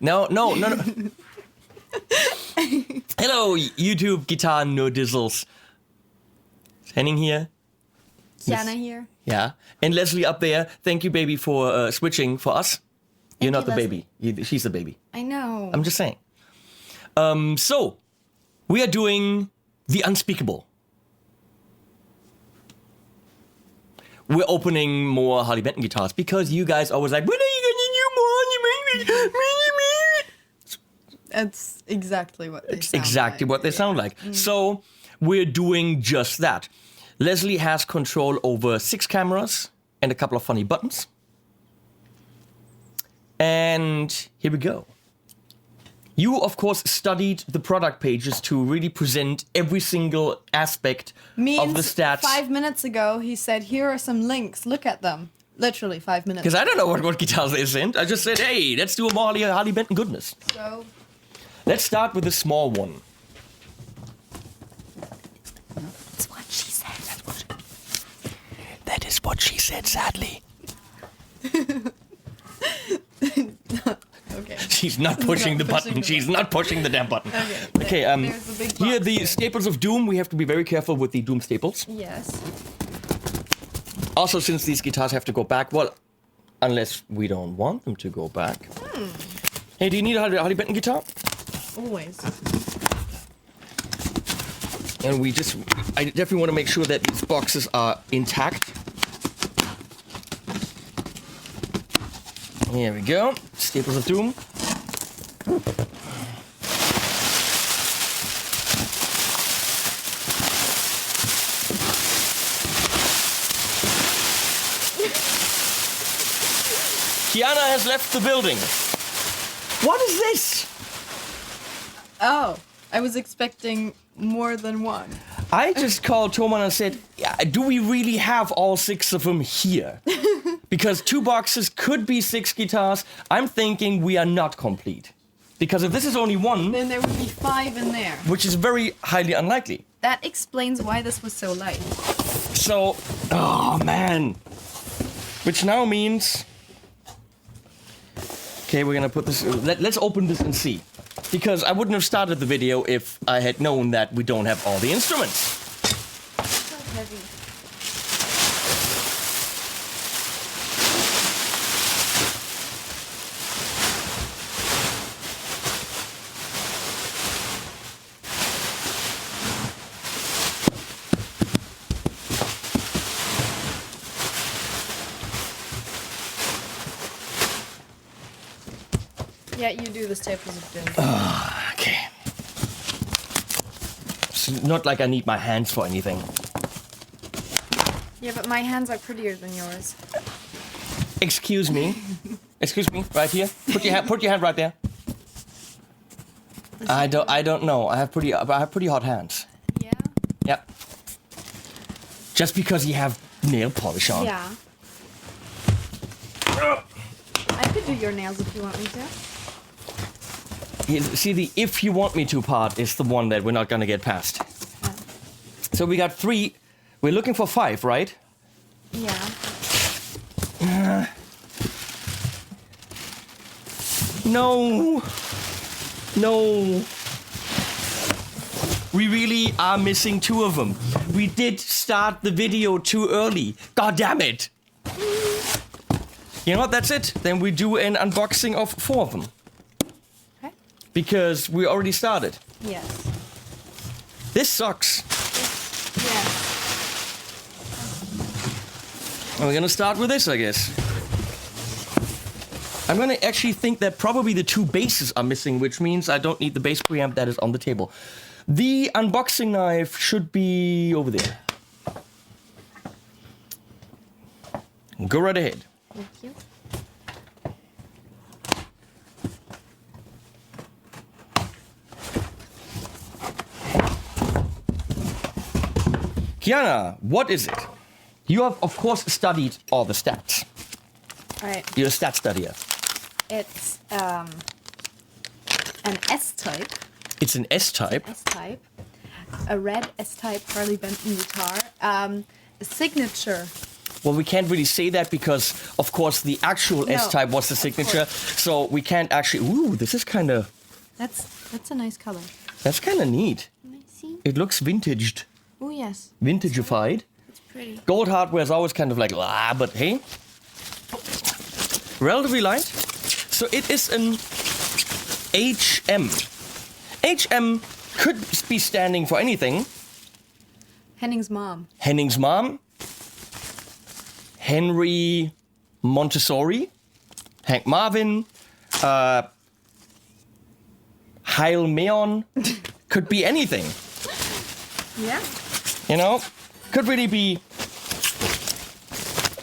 No. Hello, YouTube guitar nerdizzles. Henning here. Kiana here. Yeah. And Leslie up there. Thank you, baby, for switching for us. You're not the baby. She's the baby. I know. I'm just saying. So, we are doing the unspeakable. We're opening more Harley Benton guitars because you guys always like, when are you going to do more? That's exactly what they It's sound exactly like. what they sound like. So, we're doing just that. Leslie has control over 6 cameras and a couple of funny buttons. And here we go. You, of course, studied the product pages to really present every single aspect of the stats. 5 minutes ago, he said, here are some links. Look at them. Literally 5 minutes. Because I don't know what guitars they sent. I just said, hey, let's do a more Harley Benton goodness. So, Let's start with the small one. that's what she said. That is what she said, sadly. Okay. She's not pushing the button. She's not pushing the damn button. Okay. There's the big Here, box the here. staples of doom. We have to be very careful with the doom staples. Yes. Also, since these guitars have to go back, well, unless we don't want them to go back. Hey, do you need a Harley Benton guitar? Always. And I definitely want to make sure that these boxes are intact. Here we go. Staples of doom. Kiana has left the building. What is this? Oh, I was expecting more than one. I just called Thomann and said, yeah, do we really have all 6 of them here? Because 2 boxes could be 6 guitars. I'm thinking we are not complete. Because if this is only one, Then there would be 5 in there. which is very highly unlikely. That explains why this was so light. So, oh man. Which now means... Okay, we're gonna put this... Let's open this and see. Because I wouldn't have started the video if I had known that we don't have all the instruments. So heavy. Yeah, you do the staples of doom. Okay. It's not like I need my hands for anything. Yeah, but my hands are prettier than yours. Excuse me. Excuse me, right here. Put your hand right there. I don't know. I have pretty hot hands. Yeah? Yeah. Just because you have nail polish on. Yeah. I could do your nails if you want me to. See, the if you want me to part is the one that we're not gonna get past. So we got 3. We're looking for 5, right? Yeah. No. We really are missing 2 of them. We did start the video too early. God damn it. You know what? That's it. Then we do an unboxing of 4 of them. Okay. Because we already started. Yes. This sucks. Yeah. And we're gonna start with this, I guess. I'm gonna actually think that probably the 2 basses are missing, which means I don't need the bass preamp that is on the table. The unboxing knife should be over there. Go right ahead. Thank you. Kiana, what is it? You have, of course, studied all the stats. Alright. You're a stat studier. It's an S-type. It's an S-type. S-type. A red S-type Harley Benton guitar. A signature Well, we can't really say that because, of course, the actual S-Type was the signature. So we can't actually... Ooh, this is kind of... That's a nice color. That's kind of neat. See? It looks vintaged. Oh, yes. Vintagified. It's pretty. Gold hardware is always kind of like, but hey. Relatively light. So it is an HM. HM could be standing for anything. Henning's mom. Henning's mom. Henry Montessori. Hank Marvin. Heil Meon. Could be anything. Yeah. You know? Could really be...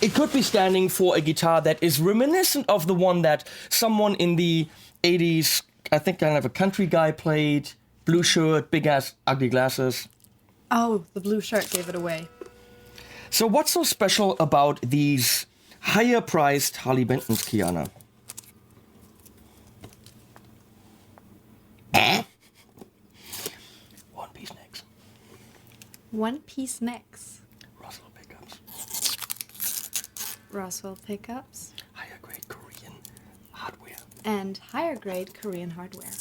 It could be standing for a guitar that is reminiscent of the one that someone in the 80s, I think kind of a country guy played. Blue shirt, big ass, ugly glasses. Oh, the blue shirt gave it away. So what's so special about these higher priced Harley Bentons, Kiana? One-piece necks. One-piece necks. Roswell pickups. Roswell pickups. Higher grade Korean hardware. And higher grade Korean hardware.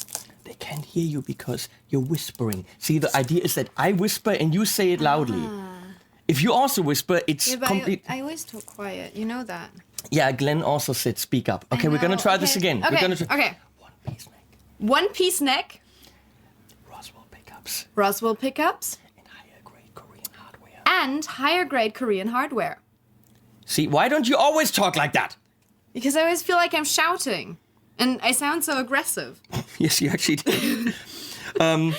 They can't hear you because you're whispering. See, the idea is that I whisper and you say it loudly. If you also whisper, it's complete. I always talk quiet. You know that. Yeah, Glenn also said speak up. Okay, we're gonna try this again. Okay. We're gonna Okay. One-piece neck. One-piece neck. Roswell pickups. Roswell pickups. And higher grade Korean hardware. And higher grade Korean hardware. See, why don't you always talk like that? Because I always feel like I'm shouting. And I sound so aggressive. Yes, you actually did.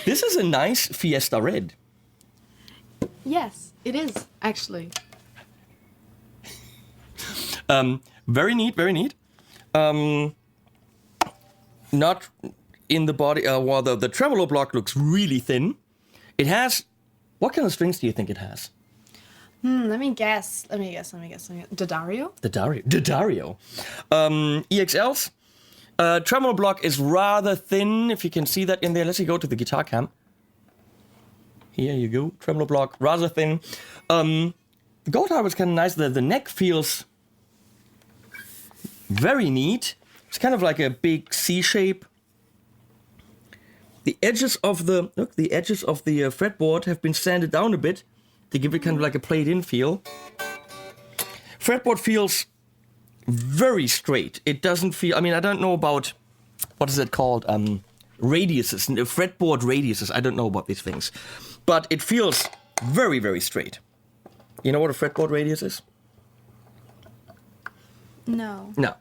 This is a nice Fiesta red. Yes, it is, actually. Very neat, very neat. Not in the body, well, the tremolo block looks really thin. It has, what kind of strings do you think it has? Let me guess. Daddario? Daddario. EXLs. Tremolo block is rather thin, if you can see that in there. Let's go to the guitar cam. Here you go. Tremolo block, rather thin. The gold hardware is kind of nice. The neck feels very neat. It's kind of like a big C shape. The edges of the fretboard have been sanded down a bit to give it kind of like a played-in feel. Fretboard feels very straight. It doesn't feel... I mean, I don't know about... What is it called? Radiuses. Fretboard radiuses. I don't know about these things. But it feels very, very straight. You know what a fretboard radius is? No. No.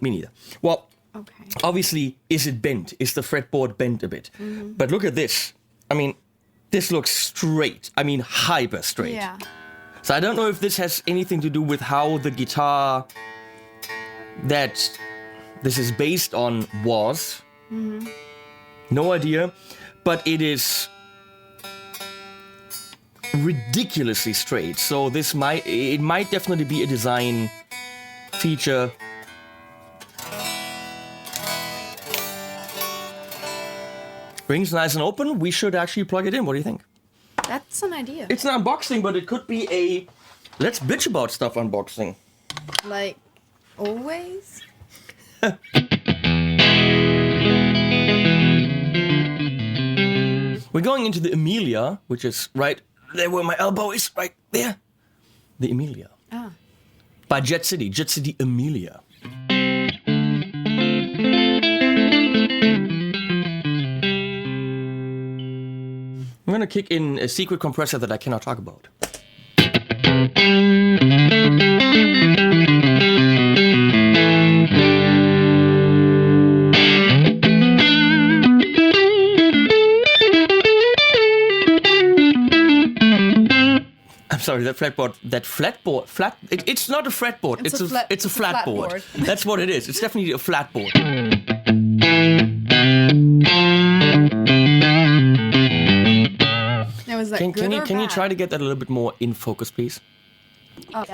Me neither. Well, Okay. obviously, is it bent? Is the fretboard bent a bit? But look at this. I mean, this looks straight. I mean, hyper straight. Yeah. So I don't know if this has anything to do with how the guitar that this is based on was. No idea. But it is ridiculously straight. So it might definitely be a design feature. Rings nice and open. We should actually plug it in. What do you think? That's an idea. It's an unboxing, but it could be a let's bitch about stuff unboxing. Like, always? We're going into the Amelia, which is right there where my elbow is, right there. The Amelia. Ah. By Jet City Amelia. I'm gonna kick in a secret compressor that I cannot talk about. I'm sorry, it's not a fretboard, it's a flatboard. That's what it is, it's definitely a flatboard. Now, is that Can good you or bad? try to get that a little bit more in focus, please? Oh,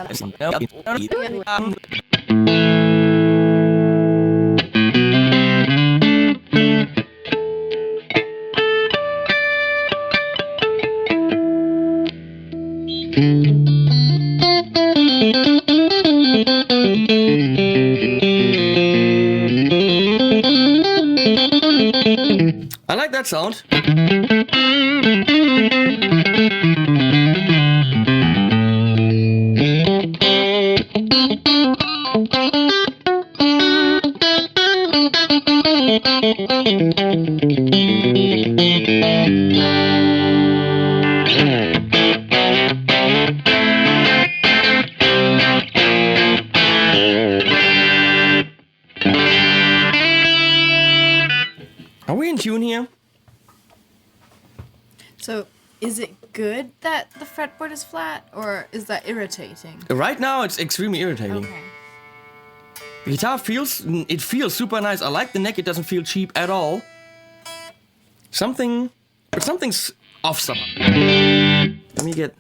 that sound? Are we in tune here? So, is it good that the fretboard is flat, or is that irritating? Right now, it's extremely irritating. Okay. The guitar feels super nice. I like the neck. It doesn't feel cheap at all. Something's off somehow. Let me get.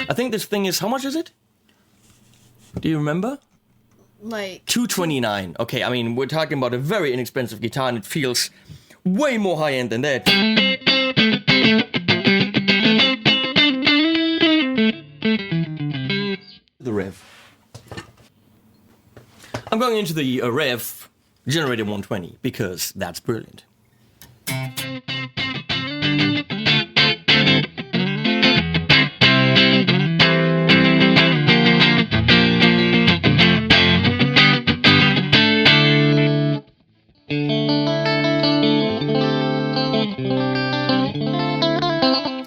I think this thing is, how much is it? Do you remember? Like $229. Okay, I mean, we're talking about a very inexpensive guitar, and it feels way more high end than that. The rev. I'm going into the rev generator 120 because that's brilliant.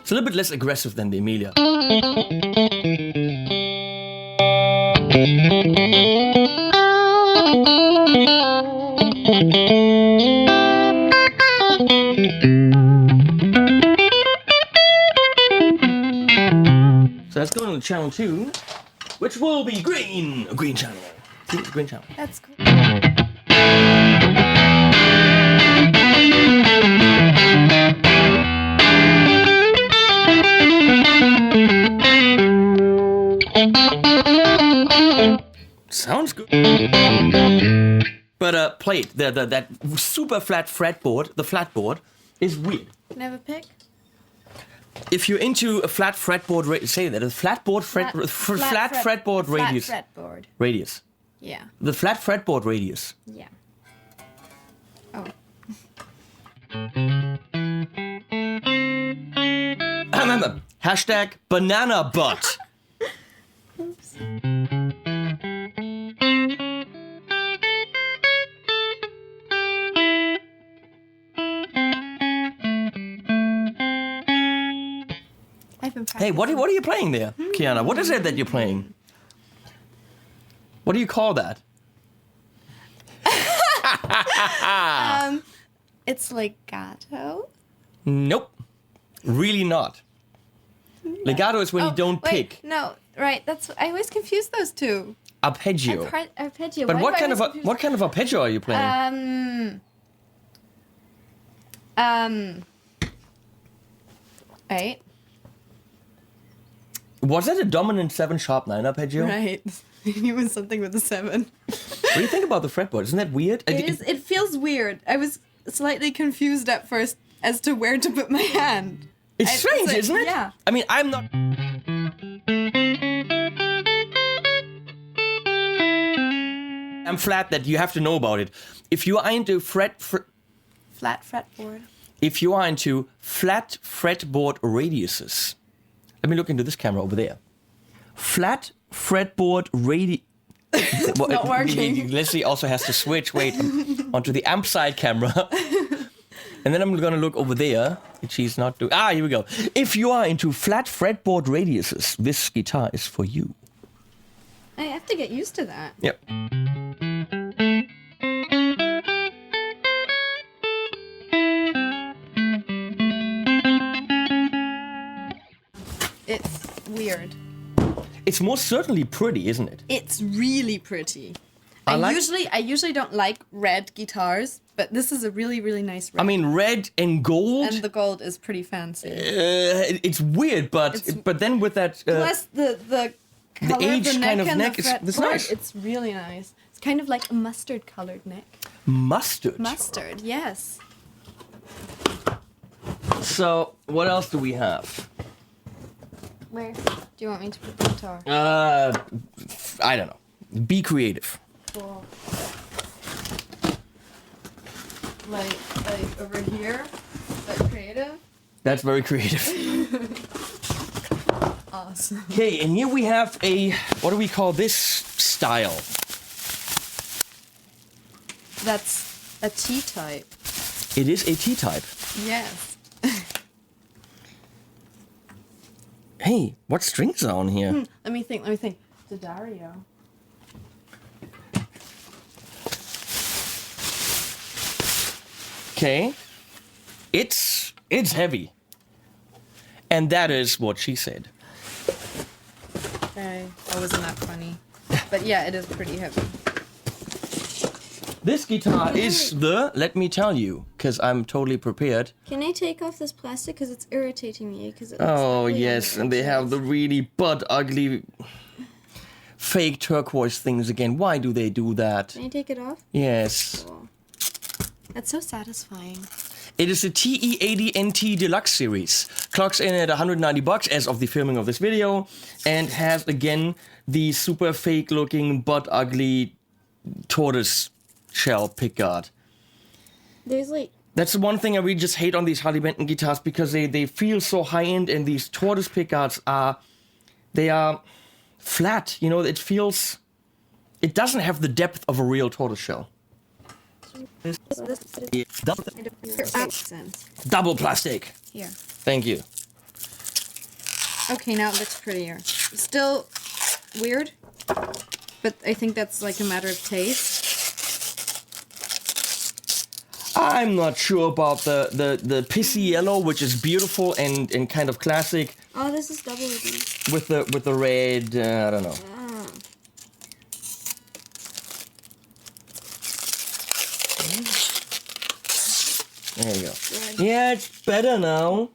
It's a little bit less aggressive than the Amelia. So let's go on to channel 2, which will be green. A green channel. Green channel. that's cool. Sounds good. But plate, that super flat fretboard, the flatboard, is weird. Can I have a pick? If you're into a flat fretboard, say that a flat fretboard radius. Flat fretboard. Radius. Yeah. The flat fretboard radius. Yeah. Oh. Remember, hashtag banana butt. Oops. I've been Hey, what are you playing there, Kiana? What is it that you're playing? What do you call that? It's legato. Nope. Really not. Legato is when you don't wait, pick. No, right. That's I always confuse those two. Arpeggio. Arpeggio. But Why what do I kind of always confuse- what kind of arpeggio are you playing? Right. Was that a dominant 7 sharp 9 arpeggio? Right. It was something with a 7. What do you think about the fretboard? Isn't that weird? It is. It feels weird. I was slightly confused at first as to where to put my hand. It's strange, like, isn't it? Yeah. I mean, I'm not. I'm flat that you have to know about it. If you are into Flat fretboard. if you are into flat fretboard radiuses, let me look into this camera over there. Flat fretboard radius. It's not working. Leslie also has to switch, onto the amp side camera. And then I'm gonna look over there. She's not doing. Here we go. If you are into flat fretboard radiuses, this guitar is for you. I have to get used to that. Yep. It's weird. It's most certainly pretty, isn't it? It's really pretty. I I usually don't like red guitars, but this is a really, really nice red. I mean, red and gold. And the gold is pretty fancy. It's weird, but then with that. Plus the color of age the neck kind of and neck the is fretboard, nice. It's really nice. It's kind of like a mustard colored neck. Mustard. Mustard, yes. So, what else do we have? Where do you want me to put the guitar? I don't know. Be creative. cool. Like over here. Is that creative? That's very creative. Awesome. Okay, and here we have a, what do we call this style? That's a T-type. It is a T-type. Yes. Hey, what strings are on here? Let me think. It's a Dario. Okay. It's heavy. And that is what she said. Okay. That wasn't that funny. But yeah, it is pretty heavy. This guitar is the, let me tell you, because I'm totally prepared. Can I take off this plastic? Because it's irritating me. Because Oh, yes, and they have the really butt ugly fake turquoise things again. Why do they do that? Can I take it off? Yes. Cool. That's so satisfying. It is a TE80NT Deluxe series. Clocks in at $190 as of the filming of this video, and has again the super fake looking butt ugly tortoise shell pickguard. There's like... That's the one thing I really just hate on these Harley Benton guitars, because they feel so high end, and these tortoise pickguards are flat. You know, it doesn't have the depth of a real tortoise shell. Double plastic. Here. Thank you. Okay, now it looks prettier. Still weird, but I think that's like a matter of taste. I'm not sure about the pissy yellow, which is beautiful and kind of classic, Oh, this is double again. with the red. I don't know. Ah. There you go. Good. Yeah, it's better now.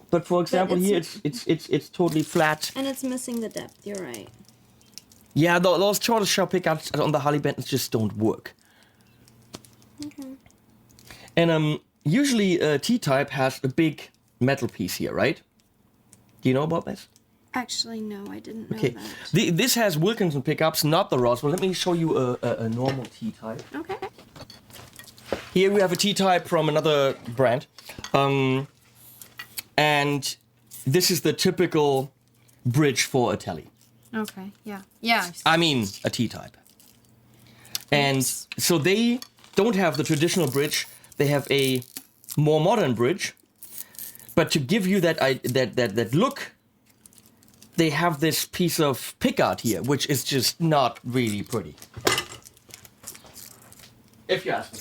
But for example, it's- here it's totally flat. And it's missing the depth. You're right. Yeah, those tortoise shell pickups on the Harley Bentons just don't work. Okay. And usually T-type has a big metal piece here, right? Do you know about this? Actually, no, I didn't know Okay, that. this has Wilkinson pickups, not the Roswell. Let me show you a normal T-type. Okay. Here we have a T-type from another brand. And this is the typical bridge for a Tele. Okay, yeah. Yeah. I mean, a T-type. And so they don't have the traditional bridge. They have a more modern bridge. But to give you that look, they have this piece of pickguard here, which is just not really pretty. If you ask me.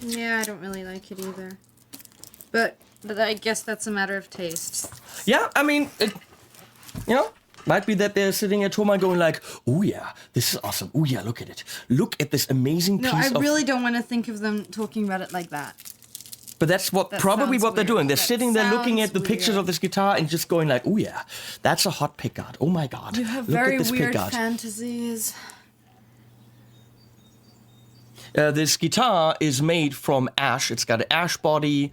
Yeah, I don't really like it either. But I guess that's a matter of taste. Yeah, I mean, might be that they're sitting at Thomann going like, oh yeah, this is awesome. Oh yeah, look at it. Look at this amazing piece No, I of... really don't want to think of them talking about it like that. But that's probably sounds what they're weird. doing. They're That sitting there looking sounds at the pictures weird. of this guitar and just going like, oh yeah, that's a hot pickguard. Oh my god, You have look very at this weird pickguard. fantasies. This guitar is made from ash. It's got an ash body.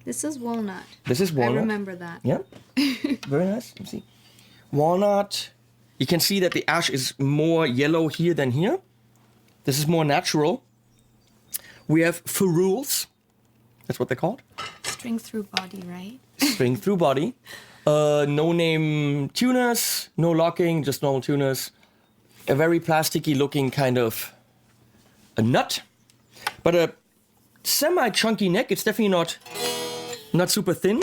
This is walnut. This is walnut. I remember that. Yeah, very nice. Let me see. Walnut. You can see that the ash is more yellow here than here. This is more natural. We have ferrules. That's what they're called. String through body, right? String through body. No name tuners, no locking, just normal tuners. A very plasticky looking kind of a nut, but a semi chunky neck. It's definitely not super thin.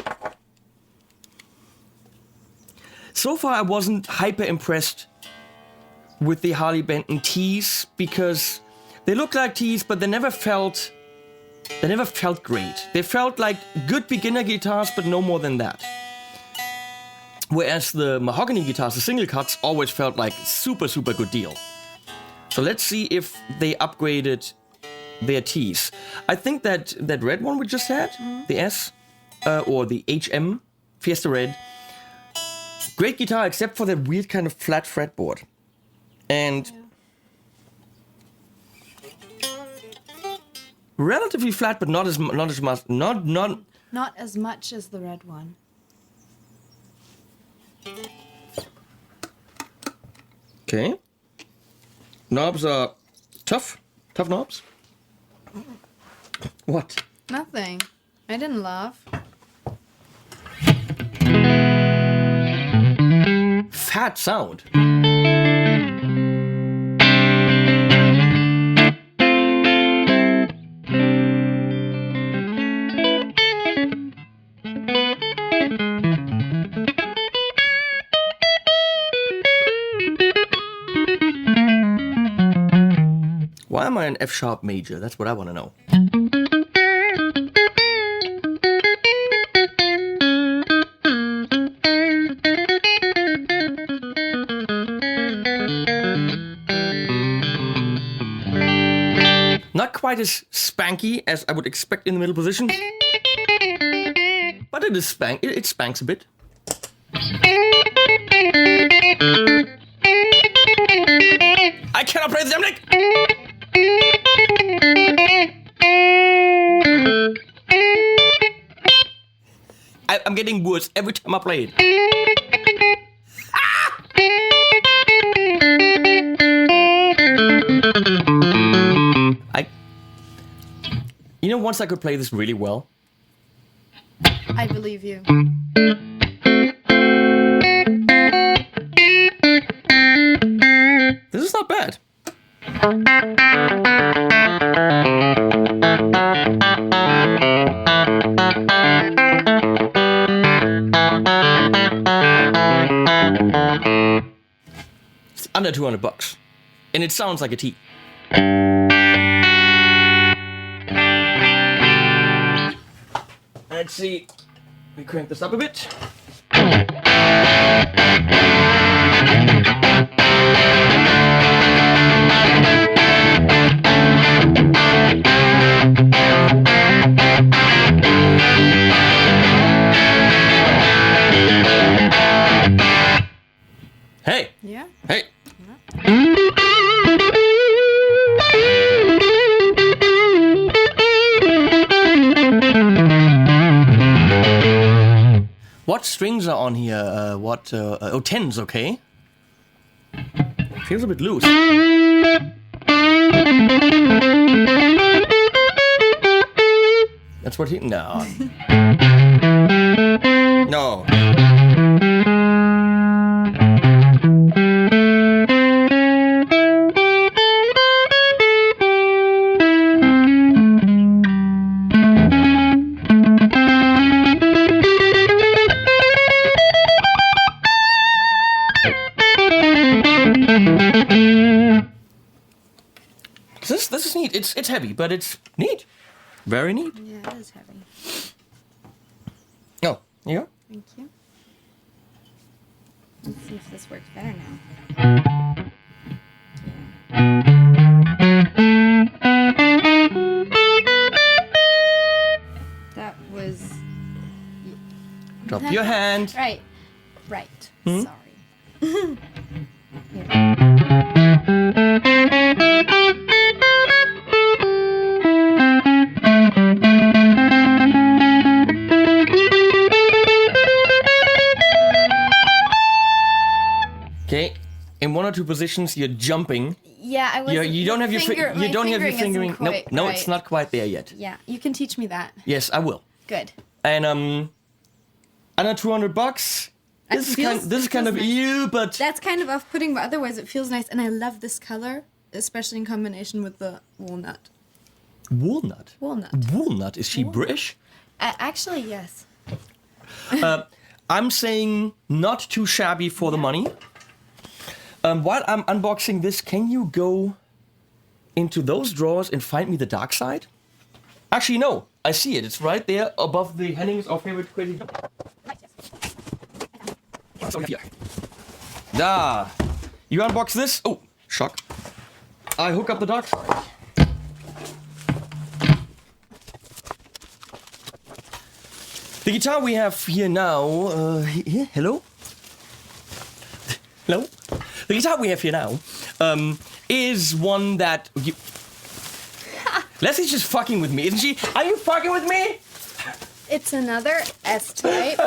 So far, I wasn't hyper impressed with the Harley Benton tees, because they look like tees, but they never felt great. They felt like good beginner guitars, but no more than that. Whereas the mahogany guitars, the single cuts, always felt like super, super good deal. So let's see if they upgraded their tees. I think that red one we just had, the S, or the HM, Fiesta Red, great guitar except for that weird kind of flat fretboard. And relatively flat, but not as much. Not as much as the red one. Okay. Knobs are tough. Tough knobs. What? Nothing. I didn't laugh. Fat sound. Why am I an F sharp major? That's what I want to know. Not quite as spanky as I would expect in the middle position, but it is it spanks a bit. I cannot play the damn neck! I'm getting worse every time I play it. You know, once I could play this really well. I believe you. This is not bad. It's under $200, and it sounds like a T. Let's see. We crank this up a bit. Hey. Yeah. Hey. What strings are on here? Oh, 10s, okay. Feels a bit loose. That's what he... No. No. This is neat. It's heavy, but it's neat. Very neat. Yeah, it is heavy. Oh, yeah. Thank you. Let's see if this works better now. That was... Drop your hand. Right. Hmm? Sorry. Okay, in one or two positions you're jumping. Yeah, I was. You don't have your fingering. No, right. It's not quite there yet. Yeah, you can teach me that. Yes, I will. Good. And under $200. This is kind of nice. ew, but That's kind of off-putting, but otherwise it feels nice, and I love this color, especially in combination with the walnut. Walnut. Walnut. Is she British? Actually, yes. I'm saying not too shabby for the money. While I'm unboxing this, can you go into those drawers and find me the dark side? Actually, no. I see it. It's right there above the Hennings, our favorite crazy. So here. Da. You unbox this? Oh, shock. I hook up the dark side. The guitar we have here now, hello? Hello? The guitar we have here now is one that... Leslie's just fucking with me, isn't she? Are you fucking with me? It's another S-type.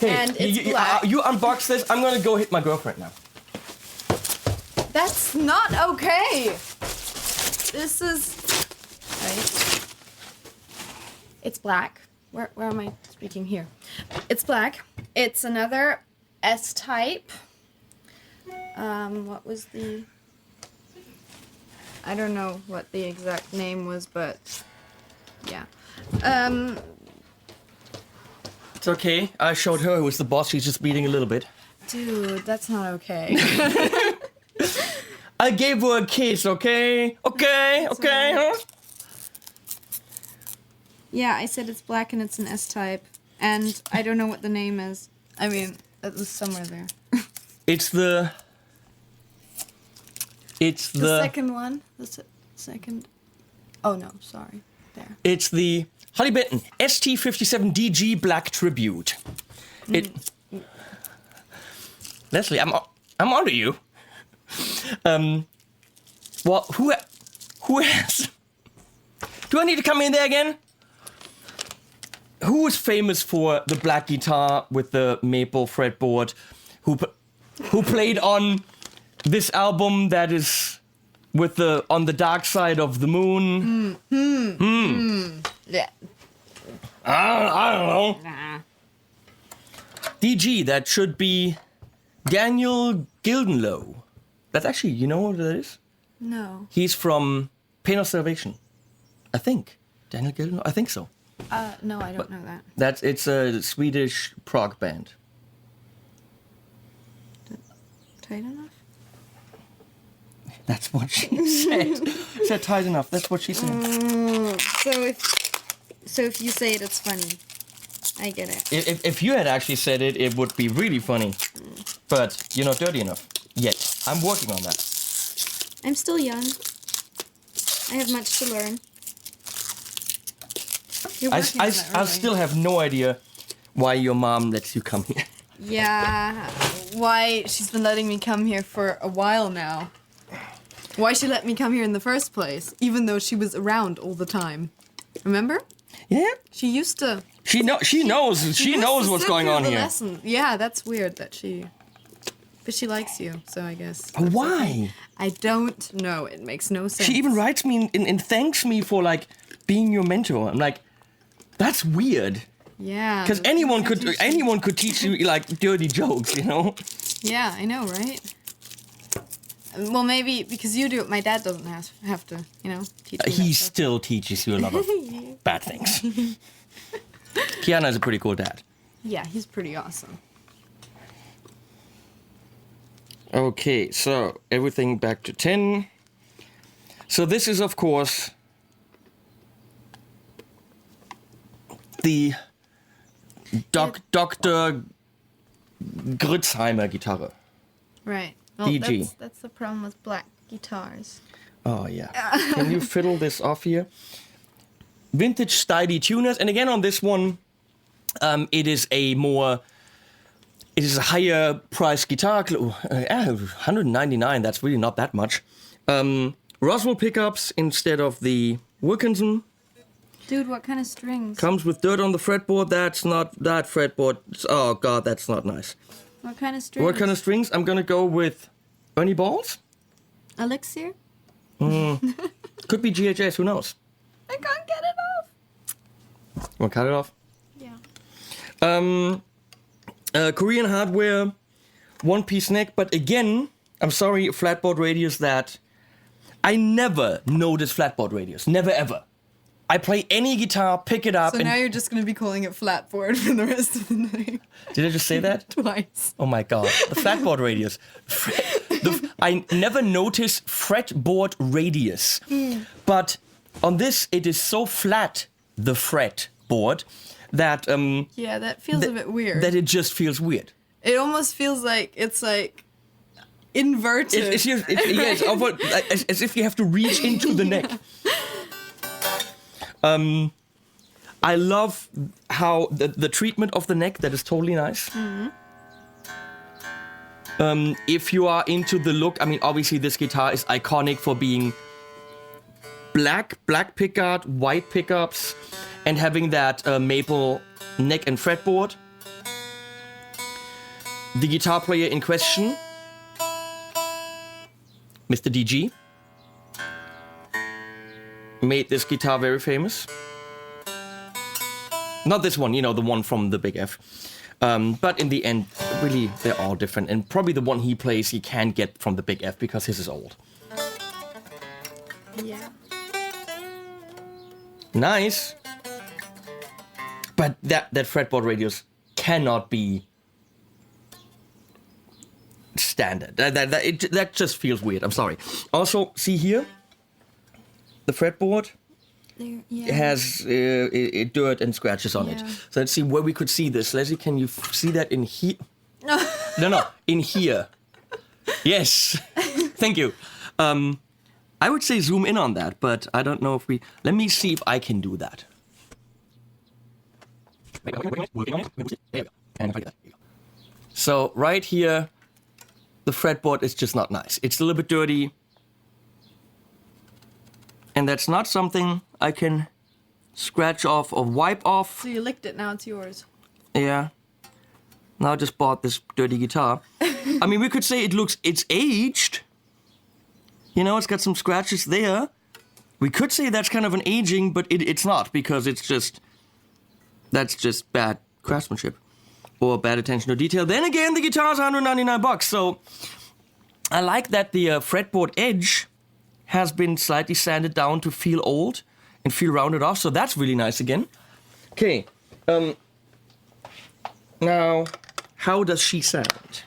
Hey, And it's black. You unbox this. I'm gonna go hit my girlfriend now. That's not okay. This is... Right. It's black. Where am I speaking here? It's black. It's another S-type. What was the... I don't know what the exact name was, but... Yeah. It's okay. I showed her who was the boss. She's just bleeding a little bit. Dude, that's not okay. I gave her a kiss, okay? Okay, okay, huh? Yeah, I said it's black and it's an S-type. And I don't know what the name is. I mean, it was somewhere there. It's the second one. Second. Oh no, sorry. There. It's the Harley Benton ST57DG Black Tribute. Leslie, I'm onto you. Well, who has? Do I need to come in there again? Who is famous for the black guitar with the maple fretboard? Who played on this album that is with the On the Dark Side of the Moon? Yeah. I don't know. Nah. DG, that should be Daniel Gildenlow. That's actually, you know what that is? No. He's from Pain of Salvation. I think. Daniel Gildenlow? I think so. No, I don't know that. It's a Swedish prog band. Tight enough? That's what she said. Said tight enough. That's what she said. So if you say it, it's funny. I get it. If you had actually said it, it would be really funny. But you're not dirty enough yet. I'm working on that. I'm still young. I have much to learn. You're working on that, I really. still have no idea why your mom lets you come here. Yeah, why she's been letting me come here for a while now. Why she let me come here in the first place, even though she was around all the time. Remember? Yeah. She used to. She knows what's going on here. Lesson. Yeah, that's weird that she. But she likes you, so I guess. Why? I don't know. It makes no sense. She even writes me and thanks me for like being your mentor. I'm like, that's weird. Yeah. Because anyone could teach you like dirty jokes, you know? Yeah, I know, right? Well, maybe because you do it, my dad doesn't have to, teach me. He that stuff. still teaches you a lot of bad things. Kiana is a pretty cool dad. Yeah, he's pretty awesome. Okay, so everything back to 10. So this is, of course, the Dr. Gritzheimer Gitarre. Right. Well, DG. That's the problem with black guitars. Oh, yeah. Can you fiddle this off here? Vintage Steady tuners. And again, on this one, it is a higher price guitar. 199, that's really not that much. Roswell pickups instead of the Wilkinson. Dude, what kind of strings? Comes with dirt on the fretboard. That's not that fretboard. Oh, God, that's not nice. What kind of strings? What kind of strings? I'm going to go with Ernie Balls. Elixir? Could be GHS, who knows? I can't get it off. Want to cut it off? Yeah. Korean hardware, one-piece neck. But again, I'm sorry, flatboard radius that... I never notice flatboard radius. Never, ever. I play any guitar, pick it up, So and... now you're just going to be calling it flatboard for the rest of the night. Did I just say that? Twice. Oh my God, the flatboard radius. I never notice fretboard radius. But on this, it is so flat, the fretboard, that... Yeah, that feels a bit weird. That it just feels weird. It almost feels like it's like inverted. It's as if you have to reach into the neck. I love how the treatment of the neck, that is totally nice. If you are into the look, I mean, obviously this guitar is iconic for being black pickguard, white pickups, and having that maple neck and fretboard. The guitar player in question Mr. DG, made this guitar very famous. Not this one, the one from the Big F. But in the end, really, they're all different. And probably the one he plays, he can't get from the Big F because his is old. Yeah. Nice. But that fretboard radius cannot be standard. That just feels weird. I'm sorry. Also, see here? The fretboard There, it has dirt and scratches on it. Yeah. So let's see where we could see this. Leslie, can you see that in here? No, in here. Yes. Thank you. I would say zoom in on that, but I don't know if we... Let me see if I can do that. So right here, the fretboard is just not nice. It's a little bit dirty. And that's not something I can scratch off or wipe off. So you licked it, now it's yours. Yeah. Now I just bought this dirty guitar. I mean, we could say it's aged. It's got some scratches there. We could say that's kind of an aging, but it's not, because that's just bad craftsmanship or bad attention to detail. Then again, the guitar's $199, so I like that the fretboard edge has been slightly sanded down to feel old and feel rounded off, so that's really nice again. Okay, now, how does she sound?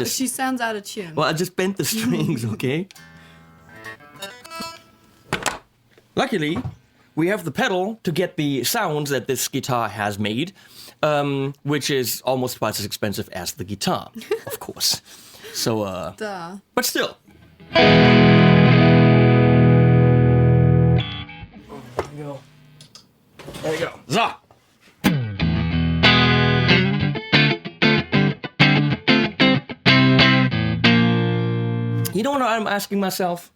She sounds out of tune. Well, I just bent the strings, okay? Luckily, we have the pedal to get the sounds that this guitar has made, which is almost twice as expensive as the guitar, of course. So, Duh. but still. There you go. So. You know what I'm asking myself?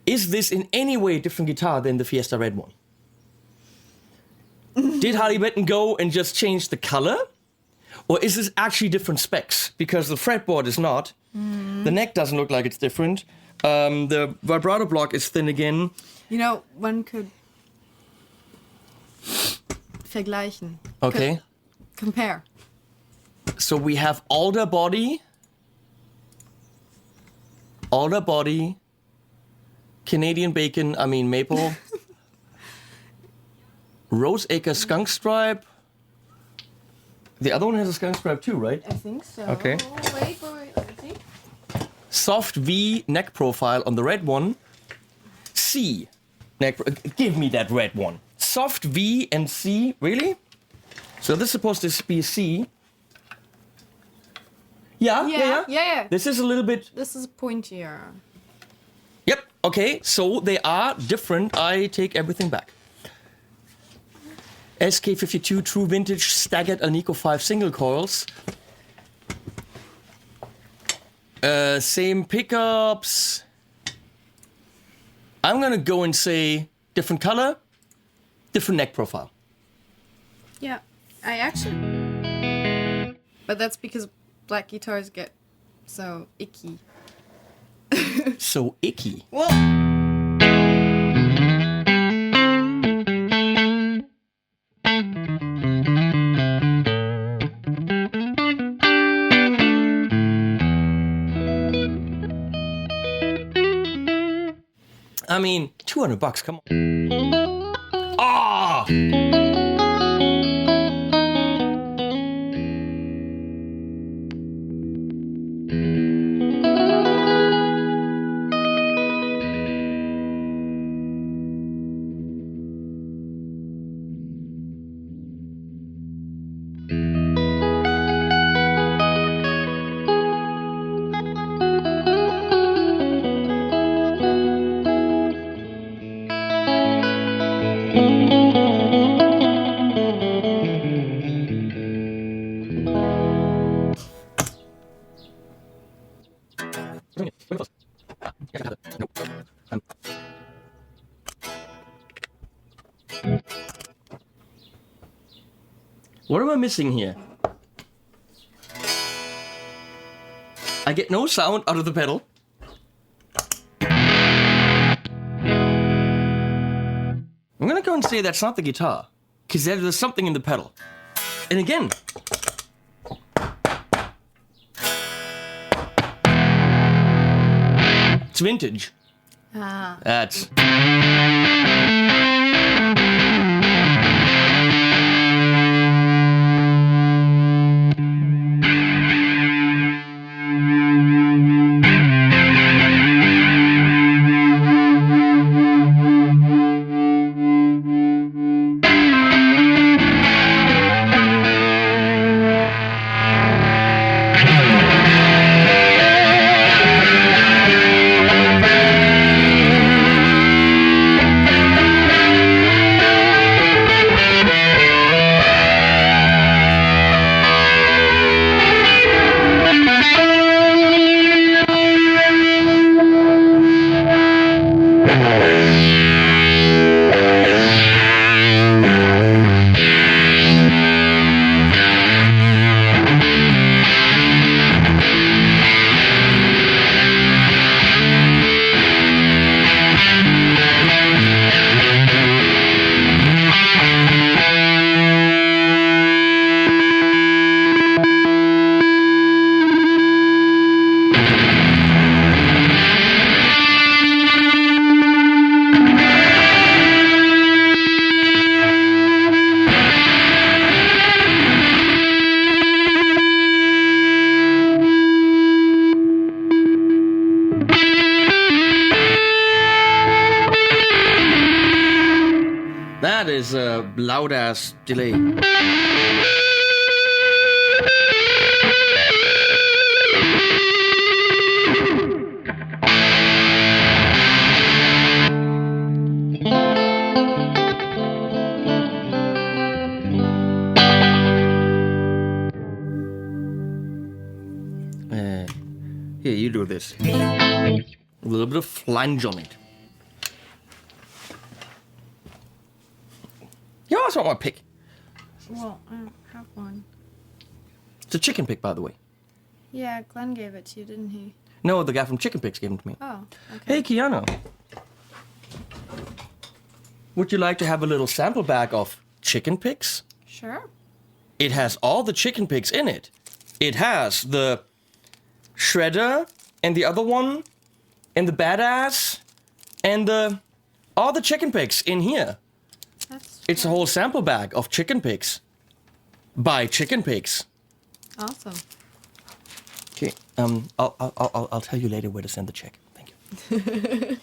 Is this in any way a different guitar than the Fiesta Red one? Did Harley Benton go and just change the color? Or is this actually different specs? Because the fretboard is not. The neck doesn't look like it's different. The vibrato block is thin again. One could vergleichen. Okay. Compare. So we have alder body, Canadian bacon, maple, Roseacre skunk stripe. The other one has a skunk stripe too, right? I think so. Okay. Wait, let me see. Soft V neck profile on the red one. C neck. Give me that red one. Soft V and C. Really? So this is supposed to be a C. Yeah. This is a little bit. This is pointier. Yep. Okay. So they are different. I take everything back. SK52 True Vintage Staggered Alnico 5 single coils. Same pickups. I'm gonna go and say different color, different neck profile. Yeah, I actually. But that's because black guitars get so icky. So icky. Well. $200, come on. Ah! What am I missing here? I get no sound out of the pedal. I'm gonna go and say that's not the guitar, because there's something in the pedal. And again, it's vintage. Ah. That's... That is a loud-ass delay. Here, you do this. A little bit of flange on it. You also want my pick. Well, I don't have one. It's a chicken pick, by the way. Yeah, Glenn gave it to you, didn't he? No, the guy from Chicken Picks gave it to me. Oh, okay. Hey, Kiana. Would you like to have a little sample bag of chicken picks? Sure. It has all the chicken picks in it. It has the shredder and the other one and the badass and all the chicken picks in here. It's a whole sample bag of chicken picks by Chicken Picks. Awesome. Okay. I'll tell you later where to send the check. Thank you.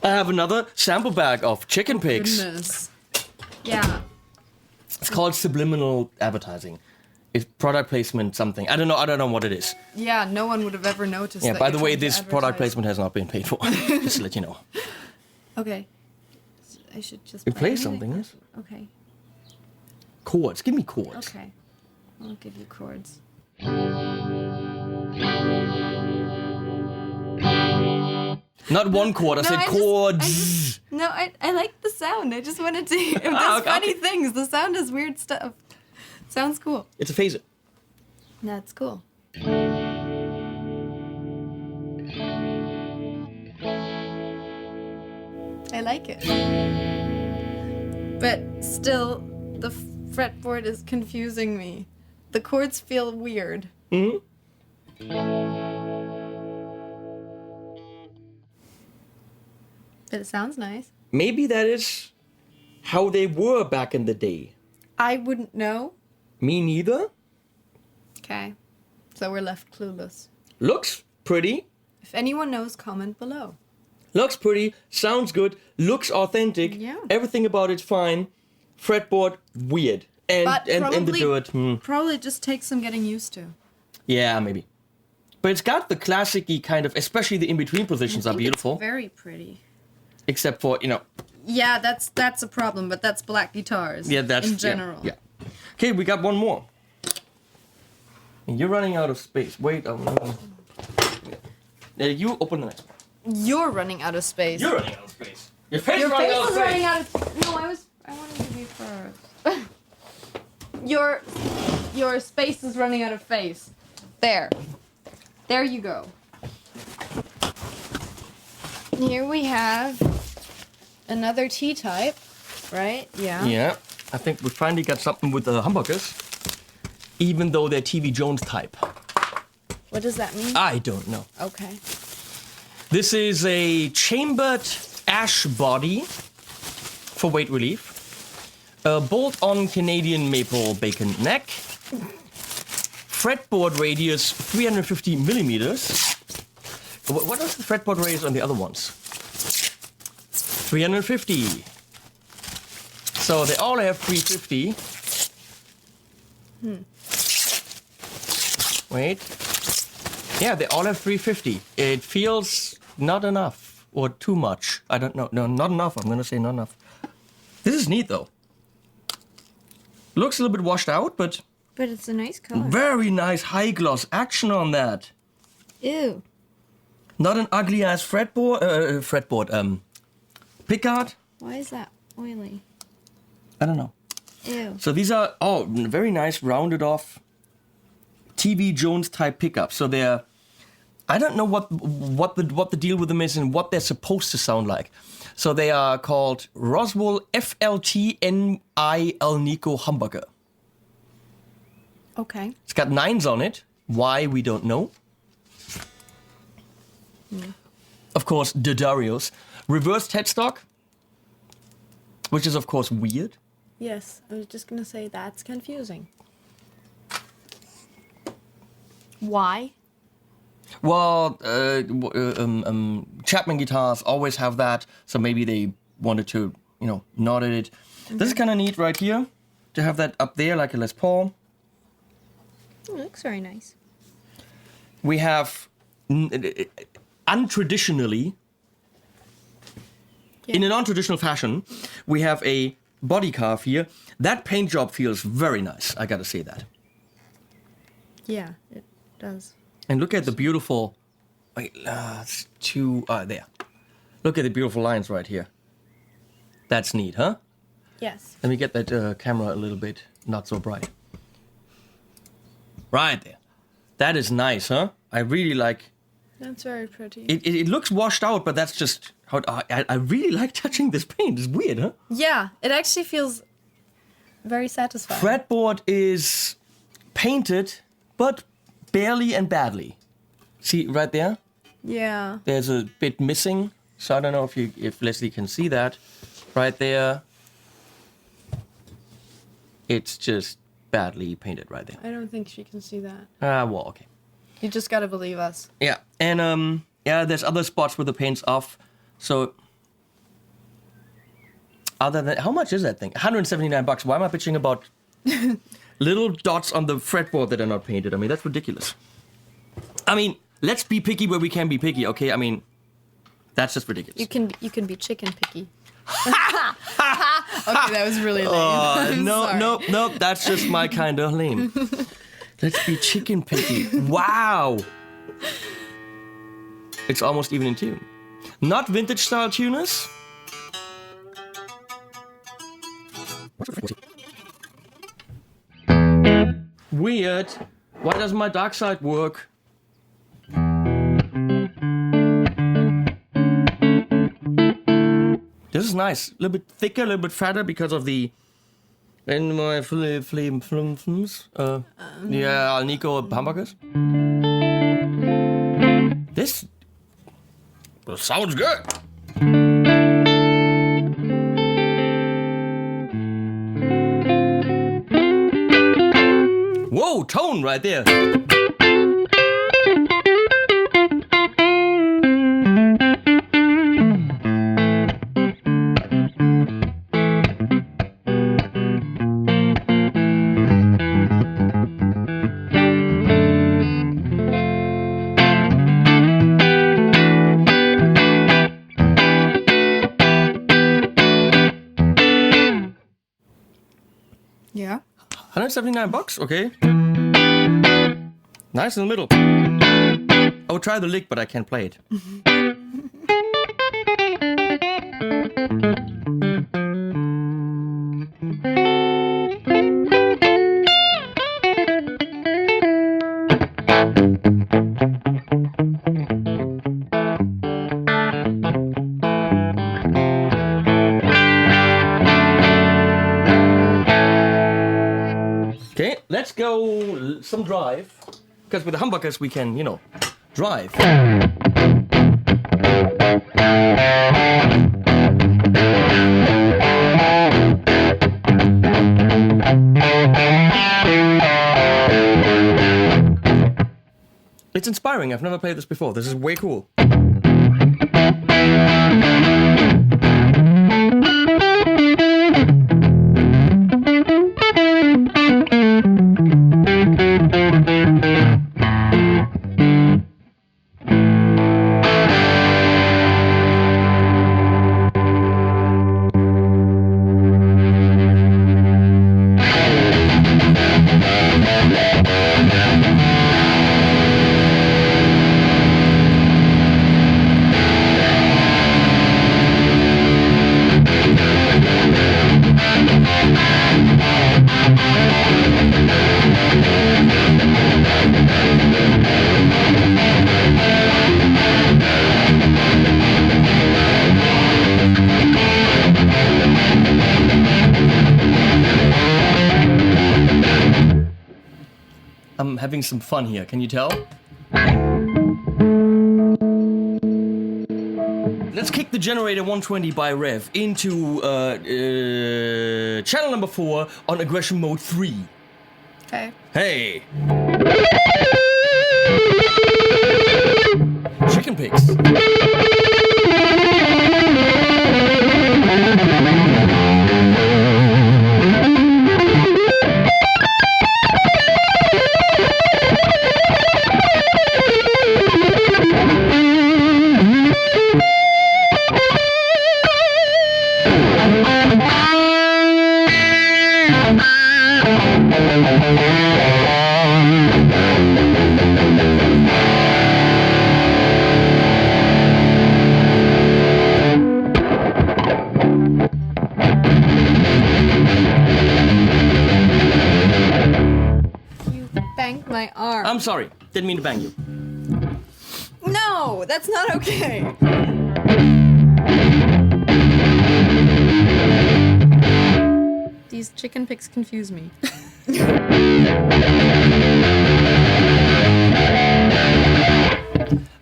I have another sample bag of chicken picks. Goodness. Yeah. It's called subliminal advertising. It's product placement something. I don't know what it is. Yeah, no one would have ever noticed. Yeah, that by you're the way, trying to this product advertise. placement has not been paid for. Just to let you know. Okay. I should just You play anything. something, yes? Okay. Chords. Give me chords. Okay. I'll give you chords. Not one chord. I said chords. I like the sound. I just wanted to. It does okay. funny things. The sound is weird stuff. Sounds cool. It's a phaser. That's cool. I like it. But still, the fretboard is confusing me. The chords feel weird. Hmm? But it sounds nice. Maybe that is how they were back in the day. I wouldn't know. Me neither. Okay. So we're left clueless. Looks pretty. If anyone knows, comment below. Looks pretty. Sounds good. Looks authentic. Yeah. Everything about it's fine. Fretboard, weird. And But and the probably, do it. probably just takes some getting used to. Yeah, maybe. But it's got the classic-y kind of, especially the in-between positions I are think beautiful. It's very pretty. Except for, Yeah, that's a problem, but that's black guitars. yeah, that's in general. Yeah. Okay, we got one more. And you're running out of space. Wait, you open the next one. You're running out of space. You're running out of space. Your face Your is running face out of is space. running out of. No, I wanted to be first. your space is running out of face. There. There you go. Here we have another T-type, right? Yeah. Yeah, I think we finally got something with the humbuckers, even though they're TV Jones type. What does that mean? I don't know. Okay. This is a chambered ash body for weight relief. A bolt-on Canadian maple bacon neck. Fretboard radius 350 millimeters. What was the fretboard radius on the other ones? 350. So they all have 350. Wait. Yeah, they all have 350. It feels not enough or too much. I don't know. No, not enough. I'm going to say not enough. This is neat though. Looks a little bit washed out, but it's a nice color. very nice high gloss action on that. Ew. Not an ugly ass fretboard, pickguard. Why is that oily? I don't know. Ew. So these are very nice rounded off TV Jones type pickups. So they're, I don't know what the deal with them is and what they're supposed to sound like. So they are called Roswell FLT NI El Nico humbucker. Okay. It's got 9s on it. Why, we don't know. Of course, Didarios. Reversed headstock, which is of course weird. Yes, I was just gonna say that's confusing. Why? Well, Chapman guitars always have that, so maybe they wanted to, nod at it. This is kind of neat right here, to have that up there like a Les Paul. It looks very nice. We have, untraditionally, in a non-traditional fashion, we have a body carve here. That paint job feels very nice, I gotta say that. Yeah, it does. And look at the beautiful, there. Look at the beautiful lines right here. That's neat, huh? Yes. Let me get that camera a little bit not so bright. Right there. That is nice, huh? I really like. That's very pretty. It looks washed out, but that's just how I really like touching this paint. It's weird, huh? Yeah, it actually feels very satisfying. Fretboard is painted, but barely and badly. See right there? Yeah. There's a bit missing, so I don't know if Leslie can see that. Right there. It's just badly painted right there. I don't think she can see that. Well, okay. You just gotta believe us. Yeah, and there's other spots where the paint's off. So, other than how much is that thing? $179. Why am I bitching about little dots on the fretboard that are not painted? I mean, that's ridiculous. I mean, let's be picky where we can be picky, okay? I mean, that's just ridiculous. You can be chicken picky. Okay, that was really lame. Nope. That's just my kind of lame. Let's be chicken picky. Wow. It's almost even in tune. Not vintage style tuners. Weird. Why doesn't my dark side work? This is nice. A little bit thicker, a little bit fatter because of the. In my flames. Yeah, Nico hamburgers. This sounds good. Whoa, tone right there. Yeah. $179, okay. Nice in the middle. I would try the lick, but I can't play it. let's go some drive. Because with the humbuckers we can, drive. It's inspiring. I've never played this before. This is way cool. I'm having some fun here, can you tell? Let's kick the generator 120 by Rev into channel number 4 on aggression mode 3. Okay. Hey! Chicken pigs. Banged my arm. I'm sorry, didn't mean to bang you. No, that's not okay. These chicken pigs confuse me.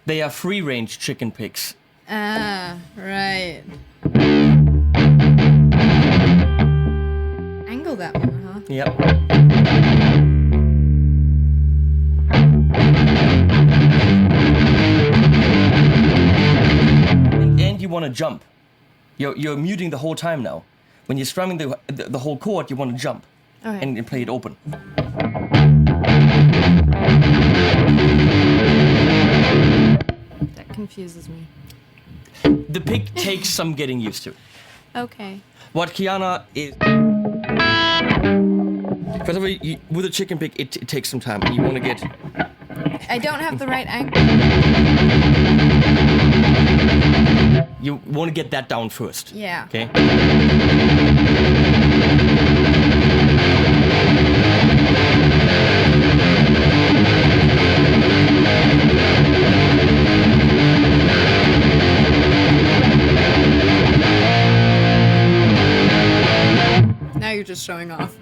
They are free-range chicken pigs. Ah, right. Angle that one, huh? Yep. And you want to jump. You're muting the whole time now. When you're strumming the whole chord, you want to jump. Okay. And play it open. That confuses me. The pig takes some getting used to. Okay. What Kiana is... First of all, with a chicken pig, it takes some time. You want to get... I don't have the right angle. You want to get that down first. Yeah. Okay? Now you're just showing off.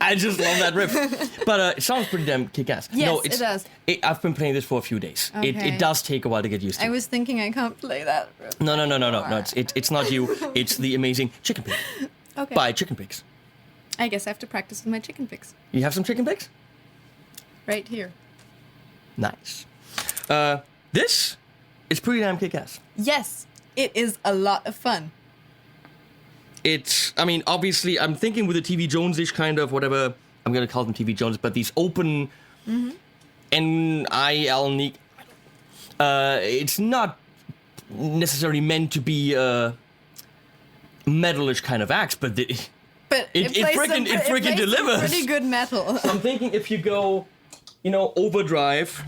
I just love that riff. But it sounds pretty damn kick-ass. Yes, it does. I've been playing this for a few days. Okay. It does take a while to get used to. I was thinking I can't play that. No. It's not you. It's the amazing chicken pig. Okay. By chicken pigs. I guess I have to practice with my chicken pigs. You have some chicken pigs? Right here. Nice. This is pretty damn kick-ass. Yes, it is a lot of fun. Obviously, I'm thinking with the TV Jones-ish kind of whatever, I'm going to call them TV Jones, but these open NIL, it's not necessarily meant to be a metalish kind of axe, but it freaking delivers. Pretty good metal. So I'm thinking if you go, overdrive.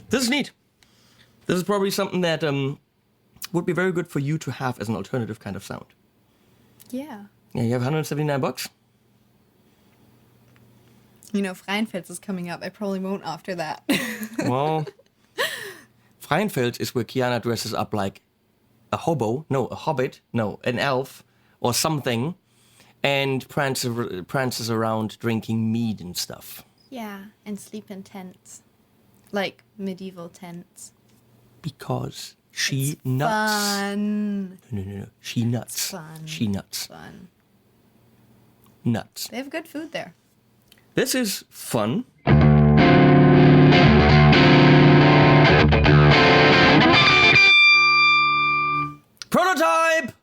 This is neat. This is probably something that would be very good for you to have as an alternative kind of sound. Yeah. Yeah, you have 179 bucks. You know, Freienfels is coming up. I probably won't after that. Well, Freienfels is where Kiana dresses up like a hobo, no, a hobbit, no, an elf or something, and prances around drinking mead and stuff. Yeah, and sleep in tents. Like medieval tents. Because she nuts. Fun. No. She nuts. It's fun. She nuts. Fun. Nuts. They have good food there. This is fun. Prototype!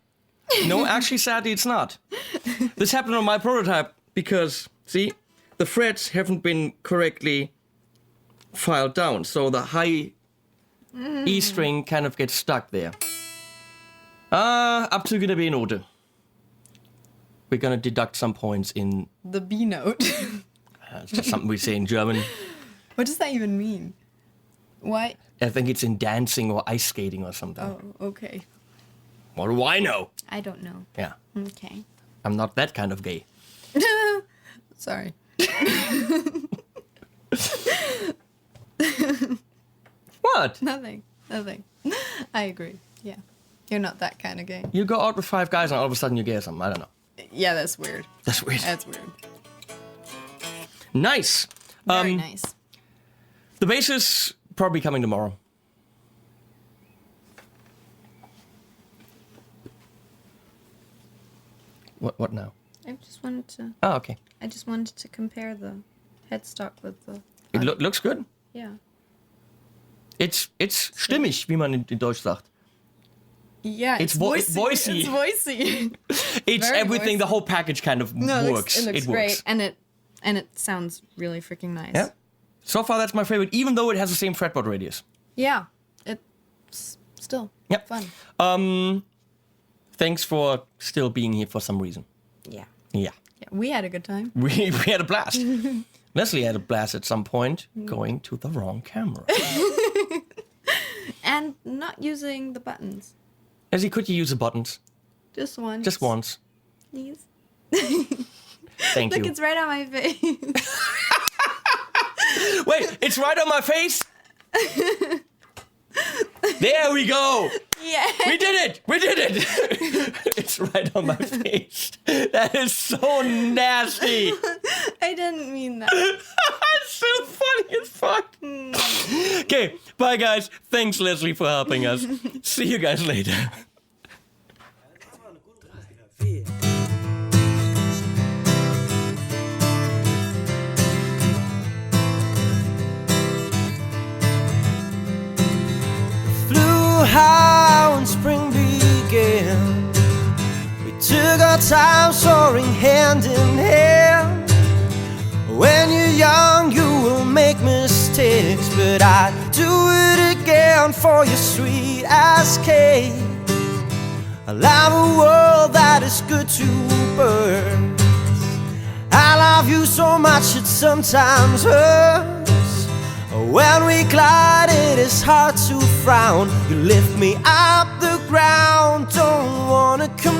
No, actually, sadly, it's not. This happened on my prototype because, see, the frets haven't been correctly filed down, so the high E string kind of gets stuck there. Abzüge der B-Note. We're gonna deduct some points in... The B note. It's just something we say in German. What does that even mean? Why? I think it's in dancing or ice skating or something. Oh, okay. What do I know? I don't know. Yeah, Okay. I'm not that kind of gay. Sorry. What? Nothing. I agree. Yeah. You're not that kind of gay. You go out with 5 guys and all of a sudden you get something. I don't know. Yeah, that's weird. That's weird. That's weird. Nice. Very nice. The bass is probably coming tomorrow. What now? I just wanted to. Oh, okay. I just wanted to compare the headstock with the. It looks good. Yeah. It's stimmig, wie man in Deutsch sagt. Yeah, It's voicey. voicey. It's voicey. It's Very everything. voicey. The whole package kind of No, works. it looks It great, works. and it sounds really freaking nice. Yeah. So far, that's my favorite, even though it has the same fretboard radius. Yeah, it's still Yep. fun. Thanks for still being here for some reason. Yeah. Yeah. Yeah, we had a good time. We had a blast. Leslie had a blast at some point going to the wrong camera. And not using the buttons. Leslie, could you use the buttons? Just once. Just once. Please. Thank Look, you. it's right on my face. Wait, it's right on my face? There we go. Yeah. We did it. We did it. It's right on my face. That is so nasty. I didn't mean that. It's so funny as fuck. Okay, bye guys. Thanks, Leslie, for helping us. See you guys later. Flew high when spring began. We took our time soaring hand in hand. When you're young, you will make mistakes, but I'd do it again for your sweet as cake. I love a world that is good to birds. I love you so much it sometimes hurts. When we glide, it is hard to frown. You lift me up the ground, don't wanna come